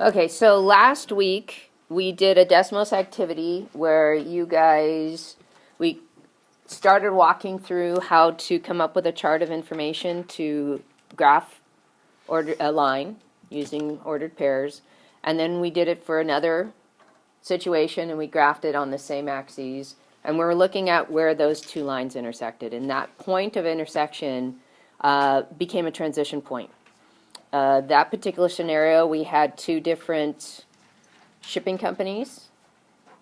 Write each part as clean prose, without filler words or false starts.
Okay, so last week we did a Desmos activity where we started walking through how to come up with a chart of information to graph a line using ordered pairs. And then we did it for another situation and we graphed it on the same axes. And we were looking at where those two lines intersected. And that point of intersection became a transition point. That particular scenario, we had two different shipping companies,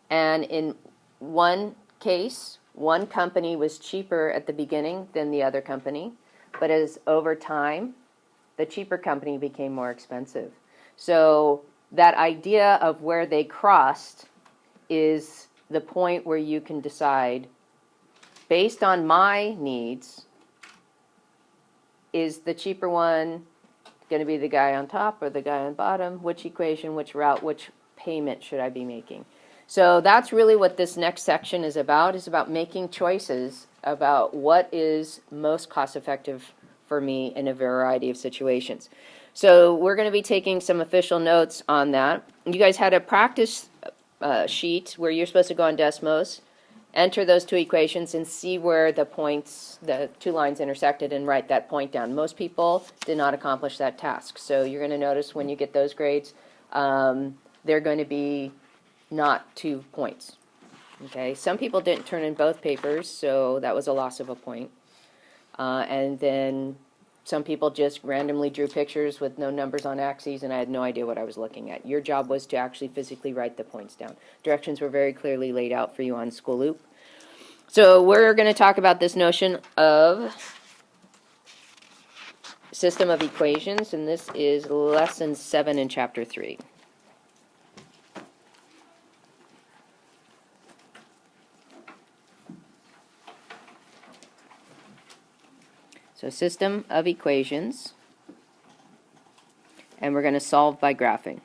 and in one case, one company was cheaper at the beginning than the other company, but as over time, the cheaper company became more expensive. So that idea of where they crossed is the point where you can decide, based on my needs, is the cheaper one going to be the guy on top or the guy on bottom? Which equation, which route, which payment should I be making? So that's really what this next section is about making choices about what is most cost effective for me in a variety of situations. So we're going to be taking some official notes on that. You guys had a practice sheet where you're supposed to go on Desmos, enter those two equations, and see where the points, the two lines intersected, and write that point down. Most people did not accomplish that task. So you're going to notice when you get those grades, they're going to be not 2 points. Okay. Some people didn't turn in both papers, so that was a loss of a point. And then some people just randomly drew pictures with no numbers on axes, and I had no idea what I was looking at. Your job was to actually physically write the points down. Directions were very clearly laid out for you on School Loop. So we're going to talk about this notion of system of equations, and this is lesson 7 in chapter 3. So system of equations, and we're going to solve by graphing.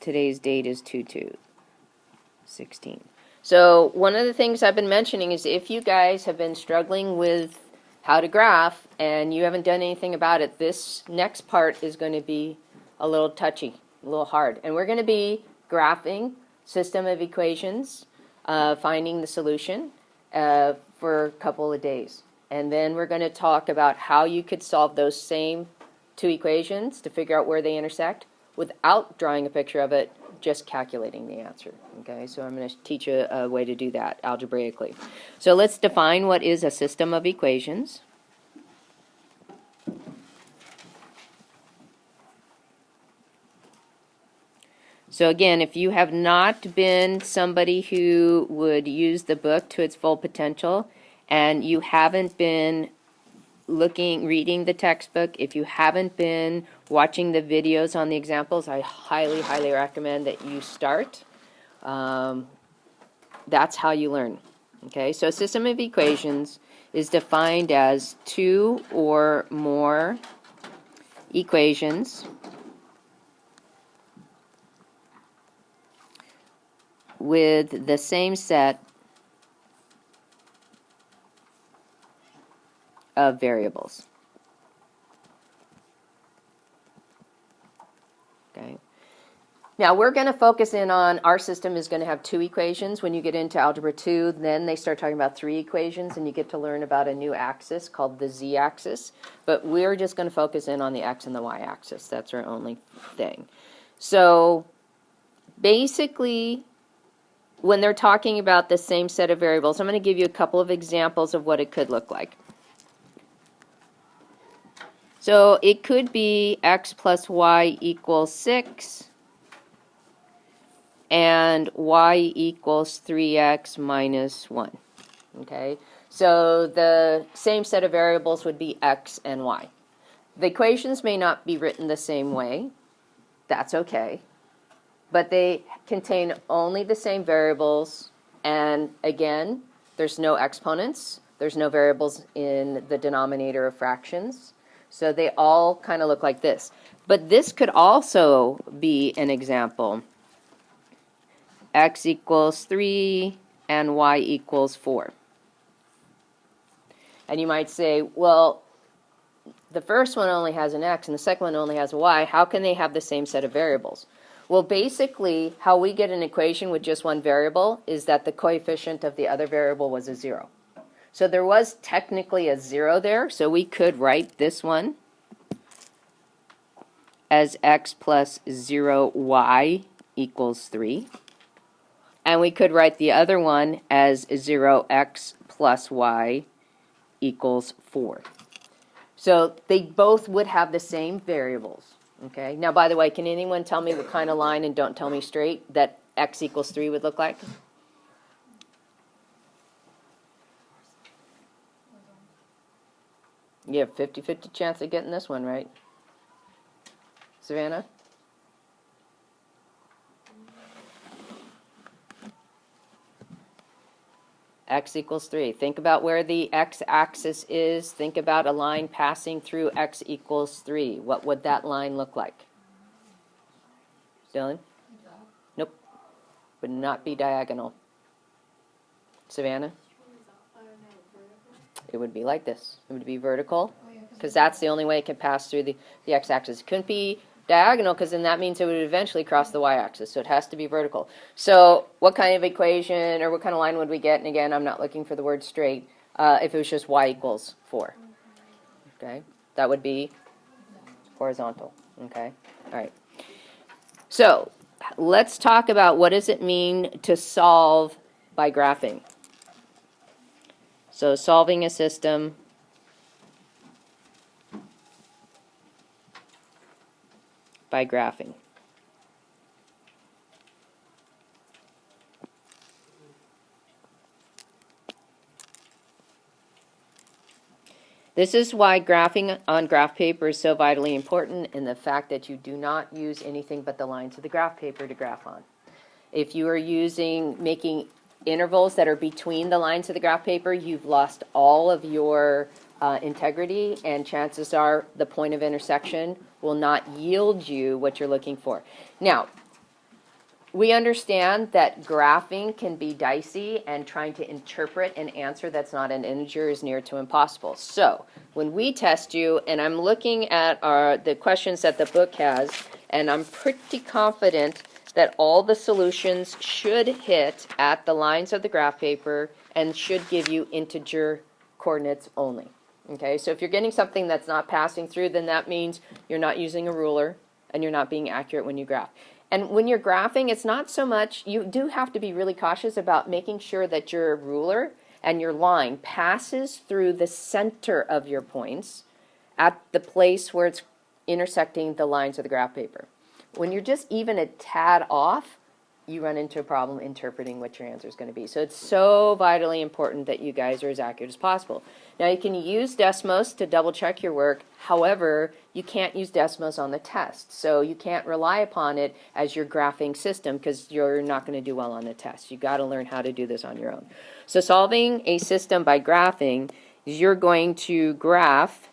Today's date is 2/2/16. So one of the things I've been mentioning is if you guys have been struggling with how to graph and you haven't done anything about it, this next part is going to be a little touchy, a little hard. And we're going to be graphing system of equations, finding the solution for a couple of days. And then we're going to talk about how you could solve those same two equations to figure out where they intersect without drawing a picture of it, just calculating the answer. Okay, so I'm going to teach you a way to do that algebraically. So let's define what is a system of equations. So again, if you have not been somebody who would use the book to its full potential, and you haven't been reading the textbook, if you haven't been watching the videos on the examples, I highly, highly recommend that you start. That's how you learn. Okay, so a system of equations is defined as two or more equations with the same set of variables. Okay. Now we're going to focus in on our system is going to have two equations. When you get into Algebra 2, then they start talking about three equations, and you get to learn about a new axis called the z-axis. But we're just going to focus in on the x and the y-axis. That's our only thing. So basically, when they're talking about the same set of variables, I'm going to give you a couple of examples of what it could look like. So it could be x plus y equals 6 and y equals 3x minus 1. Okay, so the same set of variables would be x and y. The equations may not be written the same way. That's okay. But they contain only the same variables, and again, there's no exponents, there's no variables in the denominator of fractions, so they all kind of look like this. But this could also be an example. X equals 3 and y equals 4. And you might say, well, the first one only has an x and the second one only has a y, how can they have the same set of variables? Well, basically, how we get an equation with just one variable is that the coefficient of the other variable was a 0. So there was technically a 0 there, so we could write this one as x plus 0y equals 3. And we could write the other one as 0x plus y equals 4. So they both would have the same variables. Okay. Now, by the way, can anyone tell me what kind of line, and don't tell me straight, that x equals 3 would look like? You have 50-50 chance of getting this one right. Savannah? X equals 3. Think about where the x-axis is. Think about a line passing through x equals 3. What would that line look like? Dylan? Nope. Would not be diagonal. Savannah? It would be like this. It would be vertical, because that's the only way it can pass through the x-axis. It couldn't be diagonal, because then that means it would eventually cross the y-axis, so it has to be vertical. So what kind of equation or what kind of line would we get? And again, I'm not looking for the word straight, if it was just y equals 4. Okay, that would be horizontal. Okay, all right. So let's talk about what does it mean to solve by graphing. So solving a system by graphing. This is why graphing on graph paper is so vitally important, in the fact that you do not use anything but the lines of the graph paper to graph on. If you are making intervals that are between the lines of the graph paper, you've lost all of your integrity, and chances are the point of intersection will not yield you what you're looking for. Now, we understand that graphing can be dicey, and trying to interpret an answer that's not an integer is near to impossible. So when we test you, and I'm looking at the questions that the book has, and I'm pretty confident that all the solutions should hit at the lines of the graph paper and should give you integer coordinates only. Okay, so if you're getting something that's not passing through, then that means you're not using a ruler and you're not being accurate when you graph. And when you're graphing, it's not so much, you do have to be really cautious about making sure that your ruler and your line passes through the center of your points at the place where it's intersecting the lines of the graph paper. When you're just even a tad off, you run into a problem interpreting what your answer is going to be. So it's so vitally important that you guys are as accurate as possible. Now, you can use Desmos to double check your work. However, you can't use Desmos on the test. So you can't rely upon it as your graphing system, because you're not going to do well on the test. You've got to learn how to do this on your own. So solving a system by graphing is you're going to graph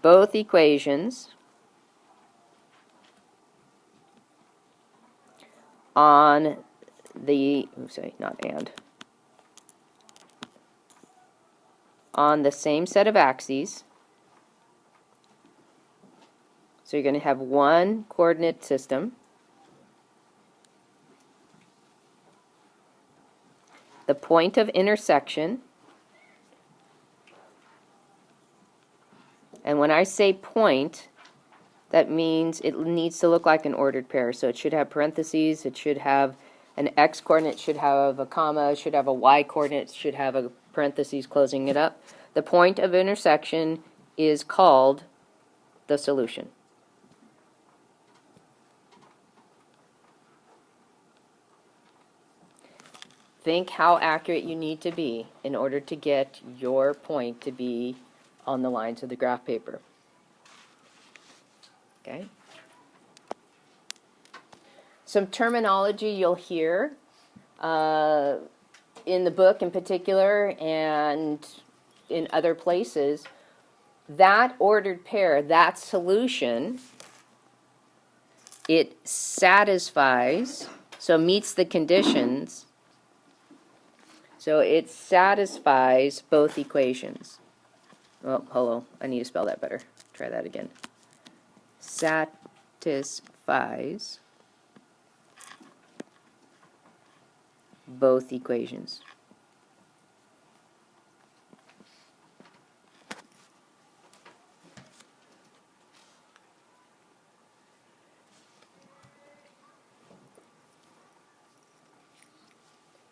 both equations on the, on the same set of axes. So you're going to have one coordinate system. The point of intersection, and when I say point, that means it needs to look like an ordered pair. So it should have parentheses, it should have an x coordinate, should have a comma, should have a y coordinate, should have a parentheses closing it up. The point of intersection is called the solution. Think how accurate you need to be in order to get your point to be on the lines of the graph paper. Okay. Some terminology you'll hear in the book in particular and in other places. That ordered pair, that solution, it satisfies, so meets the conditions, So it satisfies both equations. Oh, hello. I need to spell that better. Try that again. Satisfies both equations.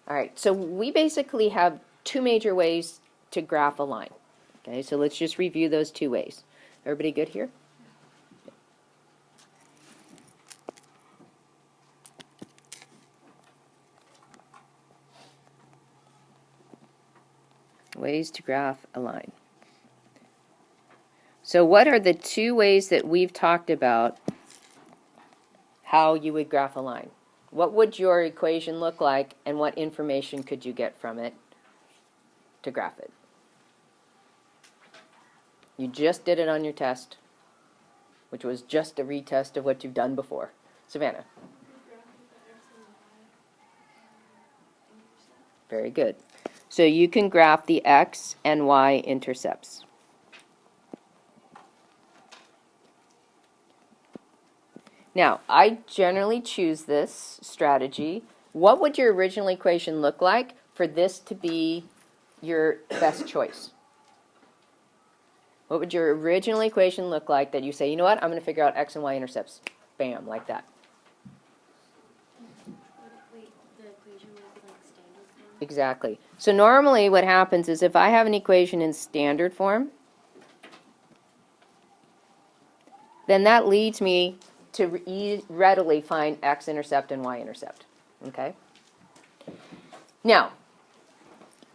All right, so we basically have two major ways to graph a line. Okay, so let's just review those two ways. Everybody good here? Ways to graph a line. So what are the two ways that we've talked about how you would graph a line? What would your equation look like, and what information could you get from it to graph it? You just did it on your test, which was just a retest of what you've done before. Savannah. Very good. So you can graph the x and y intercepts. Now, I generally choose this strategy. What would your original equation look like for this to be your best choice? What would your original equation look like that you say, you know what, I'm going to figure out x and y intercepts. Bam, like that. Wait, the equation would be like standard form? Exactly. So normally what happens is if I have an equation in standard form, then that leads me to readily find x-intercept and y-intercept. Okay? Now,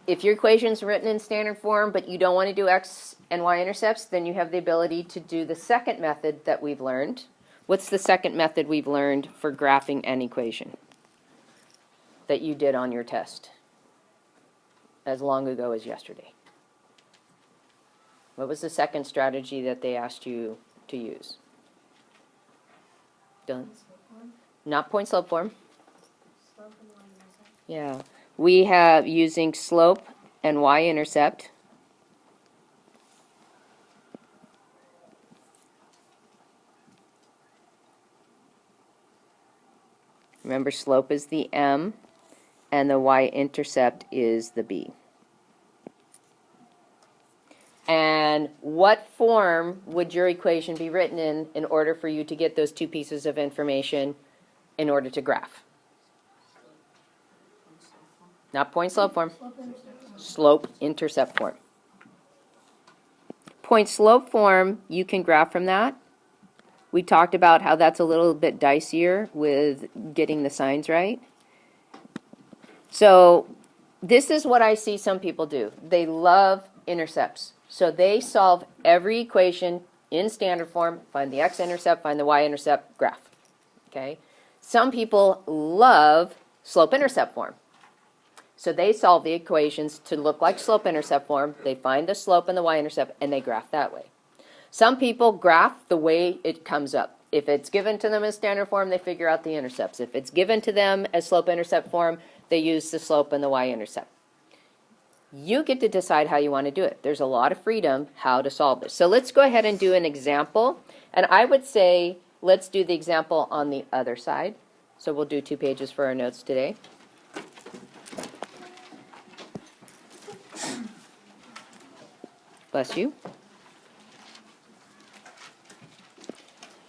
if your equation is written in standard form, but you don't want to do x and y-intercepts, then you have the ability to do the second method that we've learned. What's the second method we've learned for graphing an equation that you did on your test as long ago as yesterday? What was the second strategy that they asked you to use? Done. Not point slope form. Slope and y-intercept. Yeah. We have using slope and y-intercept. Remember, slope is the m, and the y-intercept is the b. And what form would your equation be written in order for you to get those two pieces of information in order to graph? Not point slope form. Slope intercept form. Point slope form, you can graph from that. We talked about how that's a little bit dicier with getting the signs right. So this is what I see some people do. They love intercepts. So they solve every equation in standard form, find the x-intercept, find the y-intercept, graph. Okay? Some people love slope-intercept form. So they solve the equations to look like slope-intercept form. They find the slope and the y-intercept, and they graph that way. Some people graph the way it comes up. If it's given to them as standard form, they figure out the intercepts. If it's given to them as slope-intercept form, they use the slope and the y-intercept. You get to decide how you want to do it. There's a lot of freedom how to solve this. So let's go ahead and do an example. And I would say let's do the example on the other side. So we'll do 2 pages for our notes today. Bless you.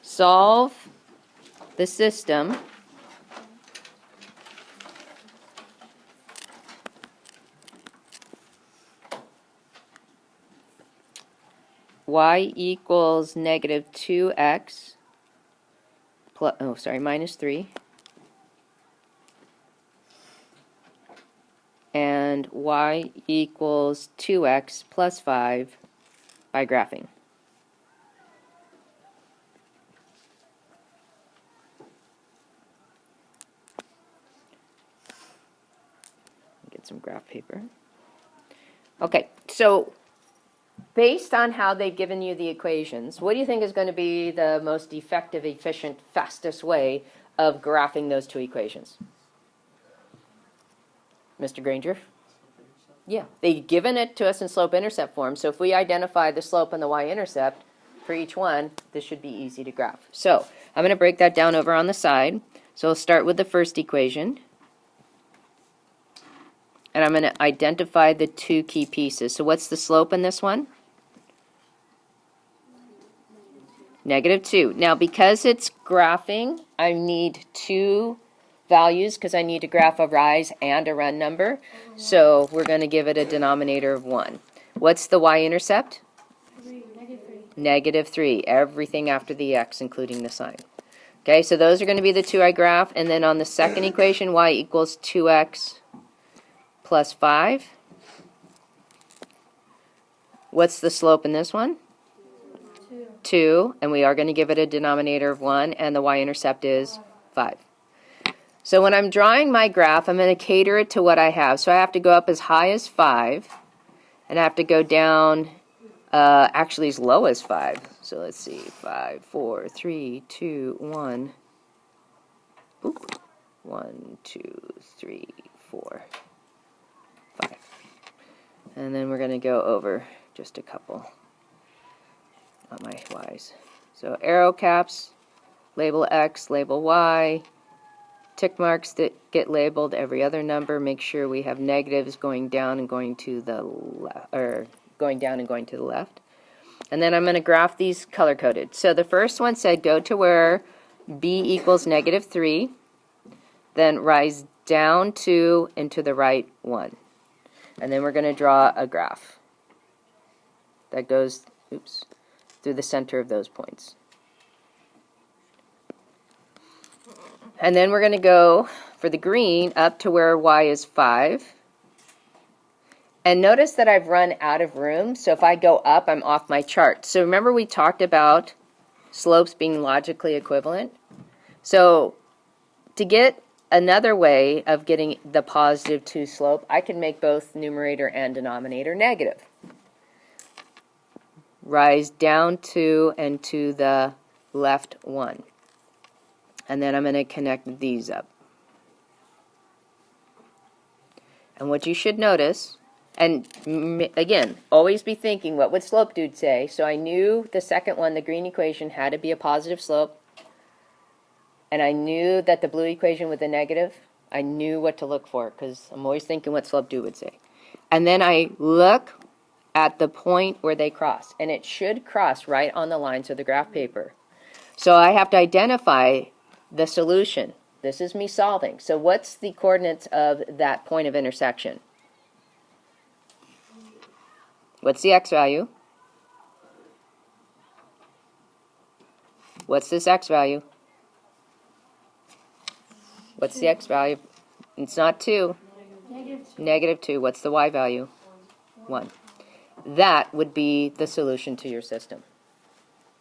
Solve the system y equals negative 2x plus, minus 3, and y equals 2x plus 5 by graphing. Get some graph paper. Okay, so based on how they've given you the equations, what do you think is going to be the most effective, efficient, fastest way of graphing those two equations? Mr. Granger? Yeah, they've given it to us in slope-intercept form, so if we identify the slope and the y-intercept for each one, this should be easy to graph. So I'm going to break that down over on the side. So we'll start with the first equation. And I'm going to identify the two key pieces. So what's the slope in this one? -2. Now, because it's graphing, I need two values because I need to graph a rise and a run number. So we're going to give it a denominator of 1. What's the y-intercept? -3. Everything after the x, including the sign. Okay, so those are going to be the two I graph. And then on the second equation, y equals 2x plus 5. What's the slope in this one? 2, and we are going to give it a denominator of 1, and the y-intercept is 5. So when I'm drawing my graph, I'm going to cater it to what I have. So I have to go up as high as 5, and I have to go down actually as low as 5. So let's see, 5, 4, 3, 2, 1. Oop. 1, 2, 3, 4, 5. And then we're going to go over just a couple on my y's. So arrow caps, label X, label Y, tick marks that get labeled every other number. Make sure we have negatives going down and going to the left, or going down and going to the left. And then I'm going to graph these color coded. So the first one said go to where B equals -3, then rise down 2 and to the right 1. And then we're going to draw a graph that goes, through the center of those points. And then we're going to go for the green up to where y is 5. And notice that I've run out of room, so if I go up, I'm off my chart. So remember we talked about slopes being logically equivalent? So to get another way of getting the positive 2 slope, I can make both numerator and denominator negative. Rise down 2 and to the left 1. And then I'm going to connect these up. And what you should notice, and again, always be thinking, what would slope dude say? So I knew the second one, the green equation, had to be a positive slope. And I knew that the blue equation with the negative, I knew what to look for because I'm always thinking what slope dude would say. And then I look at the point where they cross. And it should cross right on the lines of the graph paper. So I have to identify the solution. This is me solving. So what's the coordinates of that point of intersection? What's the x value? What's this x value? What's the x value? It's not 2. -2. What's the y value? 1. That would be the solution to your system.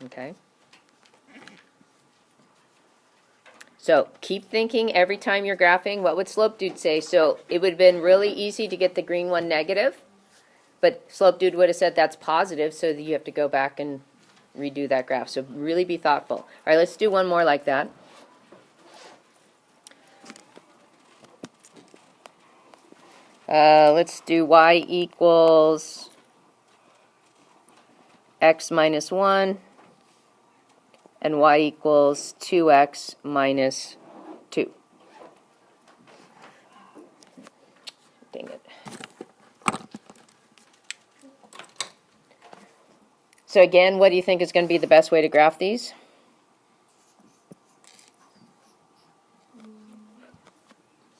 Okay? So keep thinking every time you're graphing, what would slope dude say? So it would have been really easy to get the green one negative, but slope dude would have said that's positive, so you have to go back and redo that graph. So really be thoughtful. All right, let's do one more like that. Let's do y equals x minus 1 and y equals 2x minus 2. Dang it. So again, what do you think is going to be the best way to graph these?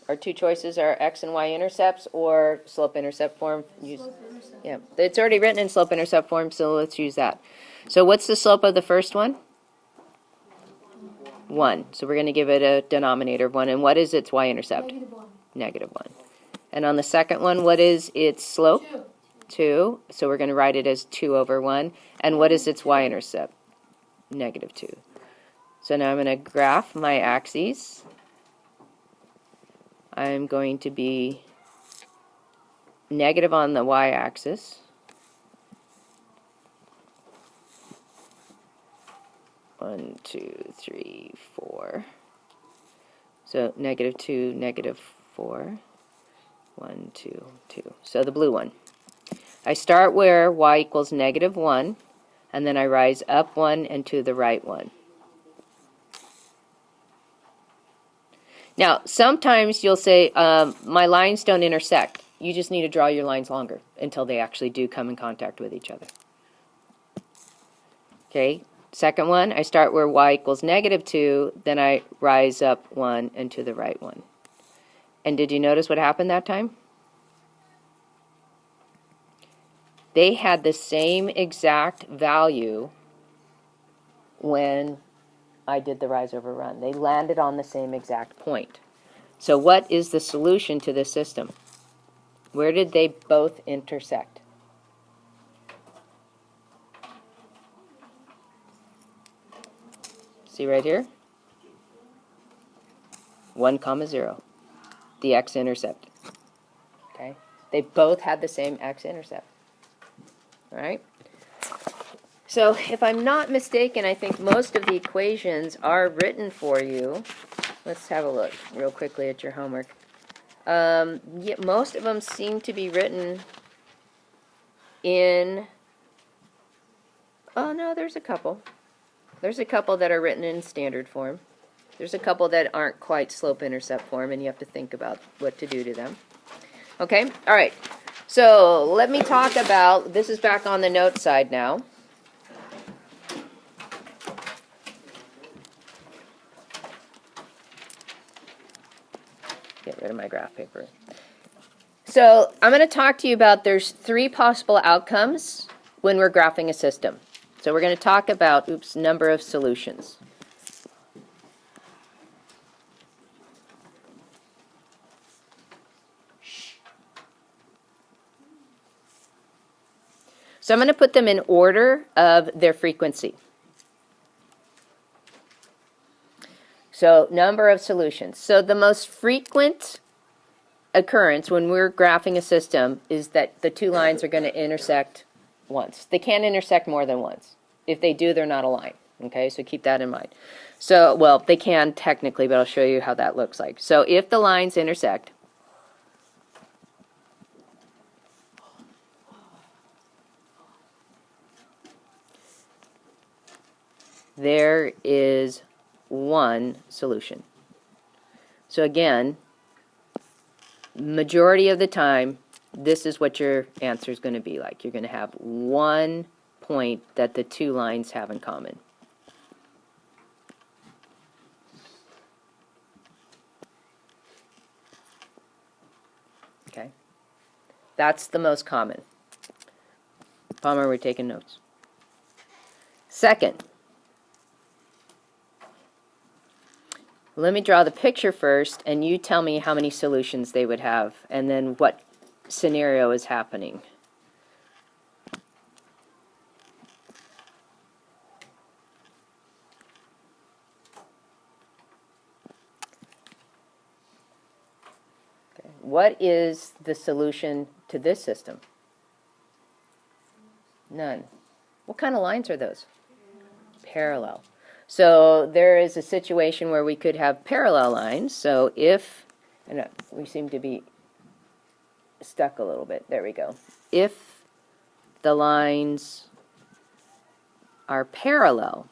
Our two choices are x and y intercepts or slope-intercept form. Yeah, it's already written in slope-intercept form, so let's use that. So what's the slope of the first one? 1. So we're going to give it a denominator of 1. And what is its y-intercept? -1. And on the second one, what is its slope? 2. So we're going to write it as 2 over 1. And what is its y-intercept? -2. So now I'm going to graph my axes. I'm going to be negative on the y-axis. 1, 2, 3, 4. So -2, -4. 1, 2, 2. So the blue one. I start where y equals negative 1, and then I rise up 1 and to the right 1. Now, sometimes you'll say, my lines don't intersect. You just need to draw your lines longer until they actually do come in contact with each other. Okay, second one, I start where y equals negative 2, then I rise up 1 and to the right 1. And did you notice what happened that time? They had the same exact value when I did the rise over run. They landed on the same exact point. So what is the solution to this system? Where did they both intersect? See right here? 1, 0. The x-intercept. Okay? They both had the same x-intercept. All right? So if I'm not mistaken, I think most of the equations are written for you. Let's have a look real quickly at your homework. Yeah, most of them seem to be written in... Oh, no, there's a couple. There's a couple that are written in standard form. There's a couple that aren't quite slope-intercept form, and you have to think about what to do to them. Okay? All right. So let me talk about... This is back on the note side now. Get rid of my graph paper. So I'm going to talk to you about there's 3 possible outcomes when we're graphing a system. So we're going to talk about, number of solutions. So I'm going to put them in order of their frequency. So number of solutions. So the most frequent occurrence when we're graphing a system is that the 2 lines are going to intersect once. They can't intersect more than once. If they do, they're not a line. Okay, so keep that in mind. So, well, they can technically, but I'll show you how that looks like. So if the lines intersect, there is 1 solution. So again, majority of the time, this is what your answer is going to be like. You're going to have 1 point that the 2 lines have in common. Okay? That's the most common. Palmer, we're taking notes. Second, let me draw the picture first, and you tell me how many solutions they would have, and then what scenario is happening. Okay. What is the solution to this system? None. What kind of lines are those? Parallel. So there is a situation where we could have parallel lines. So if, and we seem to be stuck a little bit. There we go. If the lines are parallel,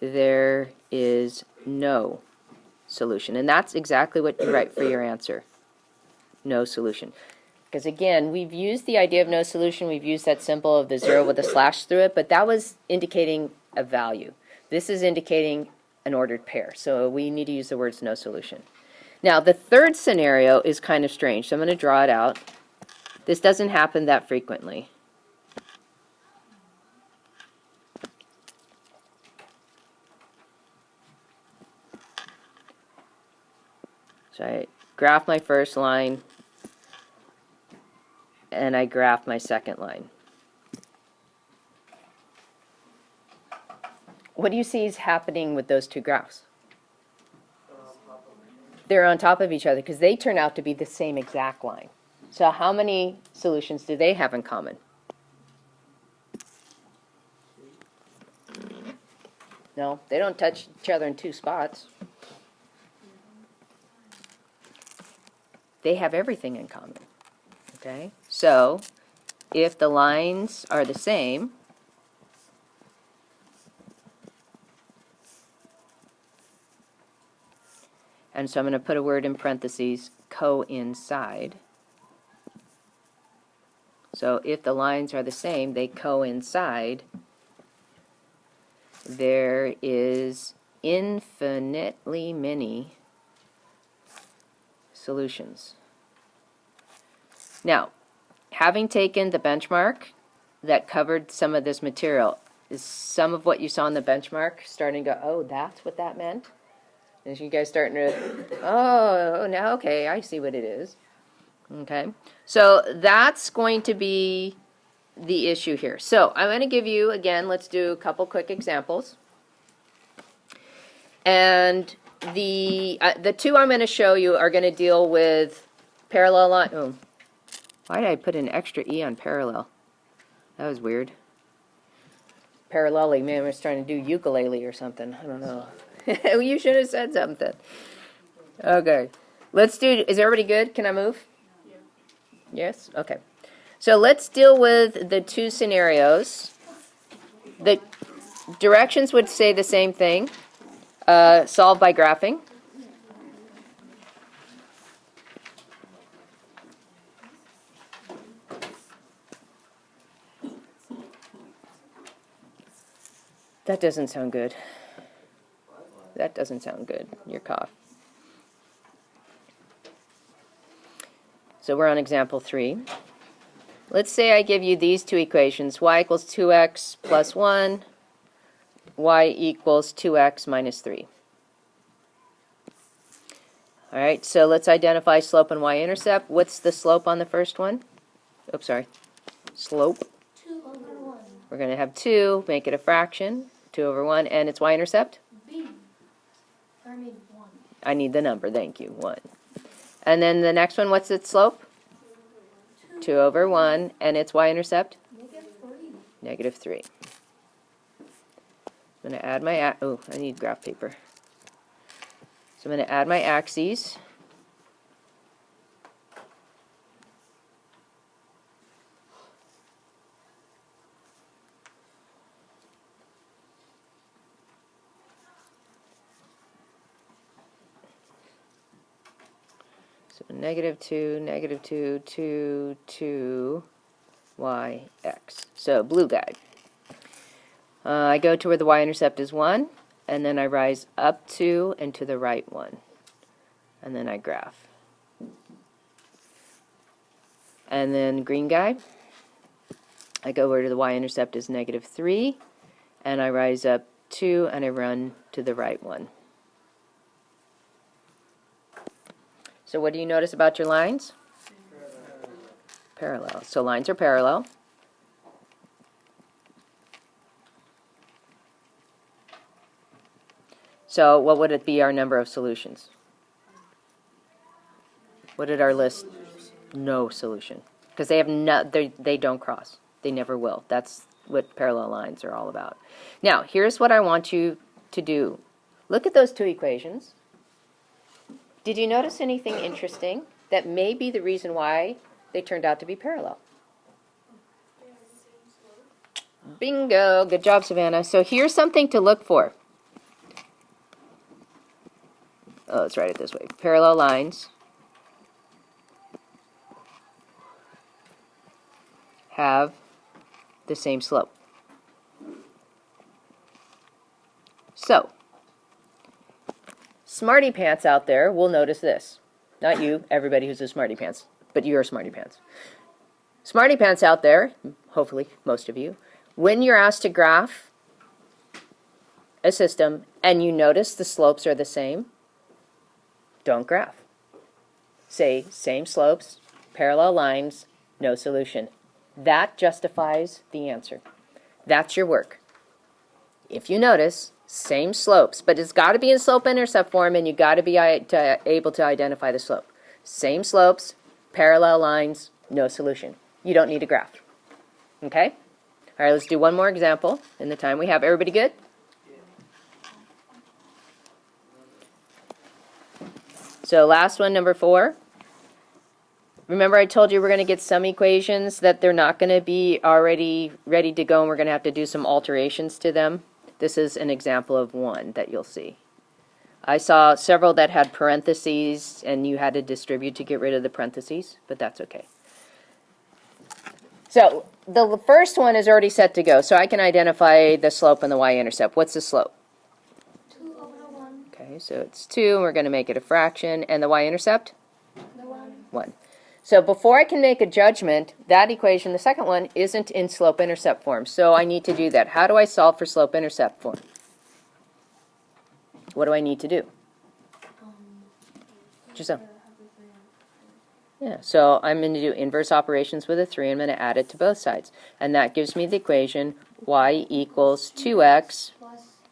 there is no solution. And that's exactly what you write for your answer. No solution. Because again, we've used the idea of no solution. We've used that symbol of the 0 with a slash through it, but that was indicating a value. This is indicating an ordered pair. So we need to use the words no solution. Now, the third scenario is kind of strange. So I'm going to draw it out. This doesn't happen that frequently. So I graph my first line, and I graph my second line. What do you see is happening with those 2 graphs? They're on top of each other because they turn out to be the same exact line. So how many solutions do they have in common? No, they don't touch each other in 2 spots. they have everything in common. Okay? So, if the lines are the same, and so I'm going to put a word in parentheses, coincide. So if the lines are the same, they coincide. There is infinitely many solutions. Now, having taken the benchmark that covered some of this material, is some of what you saw in the benchmark starting to go, oh, that's what that meant? Is you guys starting to, oh, now, okay, I see what it is. Okay, so that's going to be the issue here. So I'm going to give you, again, let's do a couple quick examples. And the two I'm going to show you are going to deal with parallel line. Oh, why did I put an extra E on parallel? That was weird. Parallelly, man, I was trying to do ukulele or something. I don't know. You should have said something. Okay. Let's do, is everybody good? Can I move? Yeah. Yes? Okay. So let's deal with the two scenarios. The directions would say the same thing. Solve by graphing. That doesn't sound good. That doesn't sound good, your cough. So we're on example 3. Let's say I give you these two equations, y equals 2x plus 1, y equals 2x minus 3. All right, so let's identify slope and y-intercept. What's the slope on the first one? Oops, sorry. Slope. 2 over 1. We're going to have 2, make it a fraction, 2 over 1, and its y-intercept? B. I mean 1. I need the number, thank you, 1. And then the next one, what's its slope? 2 over 1, and its y-intercept? Negative 3. -3. I'm going to add my, oh, I need graph paper. So I'm going to add my axes. So -2, 2, 2, 2, y, x. So blue guy. I go to where the y-intercept is 1, and then I rise up 2 and to the right 1. And then I graph. And then green guy, I go where the y-intercept is -3, and I rise up 2 and I run to the right 1. So what do you notice about your lines? Parallel. So lines are parallel. So what would it be our number of solutions? What did our list? No solution. Because they have they don't cross. They never will. That's what parallel lines are all about. Now, here's what I want you to do. Look at those two equations. Did you notice anything interesting that may be the reason why they turned out to be parallel? Bingo. Good job, Savannah. So here's something to look for. Oh, let's write it this way. Parallel lines have the same slope. So, smarty pants out there will notice this. Not you, everybody who's a smarty pants, but you're a smarty pants. Smarty pants out there, hopefully most of you, when you're asked to graph a system and you notice the slopes are the same, don't graph. Say same slopes, parallel lines, no solution. That justifies the answer. That's your work. If you notice, same slopes, but it's got to be in slope-intercept form, and you've got to be able to identify the slope. Same slopes, parallel lines, no solution. You don't need a graph. Okay? All right, let's do one more example in the time we have. Everybody good? So last one, number 4. Remember I told you we're going to get some equations that they're not going to be already ready to go and we're going to have to do some alterations to them? This is an example of one that you'll see. I saw several that had parentheses and you had to distribute to get rid of the parentheses, but that's okay. So the first one is already set to go, so I can identify the slope and the y-intercept. What's the slope? 2 over 1. Okay, so it's 2, and we're going to make it a fraction, and the y-intercept? The 1. 1. So before I can make a judgment, that equation, the second one, isn't in slope-intercept form, so I need to do that. How do I solve for slope-intercept form? What do I need to do? Giselle? Yeah, so I'm going to do inverse operations with a 3. I'm going to add it to both sides. And that gives me the equation y equals 2x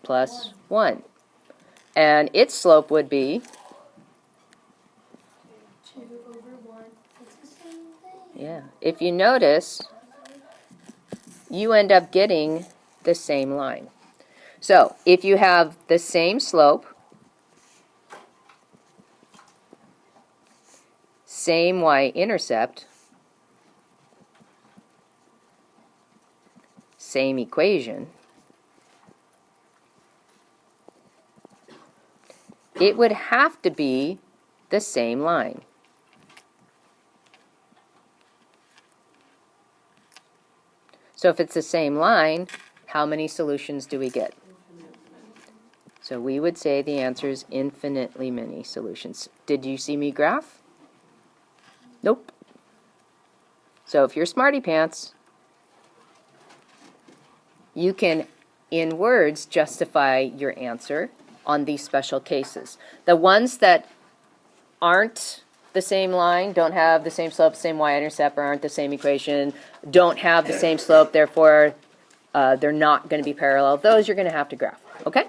plus 1. And its slope would be? 2 over 1. It's the same thing. Yeah. If you notice, you end up getting the same line. So if you have the same slope, same y-intercept, same equation, it would have to be the same line. So if it's the same line, how many solutions do we get? So we would say the answer is infinitely many solutions. Did you see me graph? Nope. So if you're smarty pants, you can, in words, justify your answer on these special cases. The ones that aren't the same line, don't have the same slope, same y-intercept, or aren't the same equation, don't have the same slope, therefore they're not going to be parallel, those you're going to have to graph. Okay?